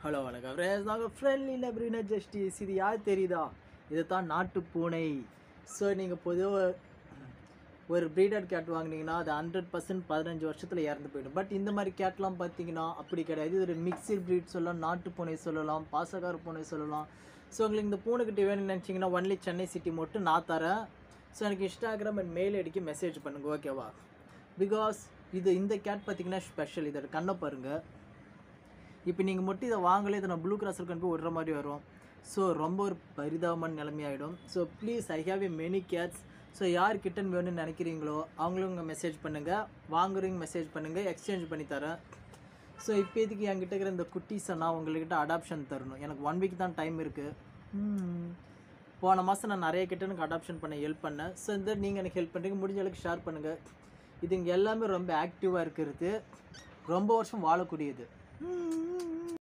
Hello வணக்கம் friends, நாங்கள் friendly நபரின justice. இது யார் தெரியுதா? இது தான் நாட்டு பூனை. ஸோ நீங்கள் பொதுவாக ஒரு ப்ரீடர் கேட் வாங்கினீங்கன்னா அது 100% 15 வருஷத்தில் இறந்து போயிடும். பட் இந்த மாதிரி கேட்லாம் பார்த்தீங்கன்னா அப்படி கிடையாது. இது ஒரு மிக்சர் ப்ரீட் சொல்லலாம், நாட்டு பூனை சொல்லலாம், பாசக்கார பூனை சொல்லலாம். ஸோ உங்களுக்கு இந்த பூனைக்குட்டி வேணும்னு நினச்சிங்கன்னா ஒன்லி சென்னை சிட்டி மட்டும் நான் தரேன். ஸோ எனக்கு இன்ஸ்டாகிராம் அண்ட் மெயில் ஐடிக்கு மெசேஜ் பண்ணுங்கள், ஓகேவா? பிகாஸ் இந்த கேட் பார்த்தீங்கன்னா ஸ்பெஷல். இதோட கண்ணை பாருங்கள். இப்போ நீங்கள் மட்டும் இதை வாங்கலை, இதை நான் ப்ளூ கிராஸில் கொண்டு போய் விடுற மாதிரி வரும். ஸோ ரொம்ப ஒரு பரிதாபமான நிலைமையாயிடும். So please, I have a many cats. So யார் கிட்டன் வேணும்னு நினைக்கிறீங்களோ அவங்களும் உங்கள் மெசேஜ் பண்ணுங்கள், வாங்குறீங்க மெசேஜ் பண்ணுங்கள், எக்ஸ்சேஞ்ச் பண்ணி தரேன். ஸோ இப்போதைக்கு என்கிட்ட இருக்கிற இந்த குட்டீஸை நான் உங்கள்கிட்ட அடாப்ஷன் தரணும். எனக்கு 1 வீக் தான் டைம் இருக்குது. போன மாதம் நான் நிறைய கிட்டனுக்கு அடாப்ஷன் பண்ண ஹெல்ப் பண்ணேன். ஸோ இந்த நீங்கள் எனக்கு ஹெல்ப் பண்ணுறீங்க, முடிஞ்ச அளவுக்கு ஷேர் பண்ணுங்கள். இது இங்கே எல்லாமே ரொம்ப ஆக்டிவாக இருக்கிறது, ரொம்ப வருஷம் வாழக்கூடியது.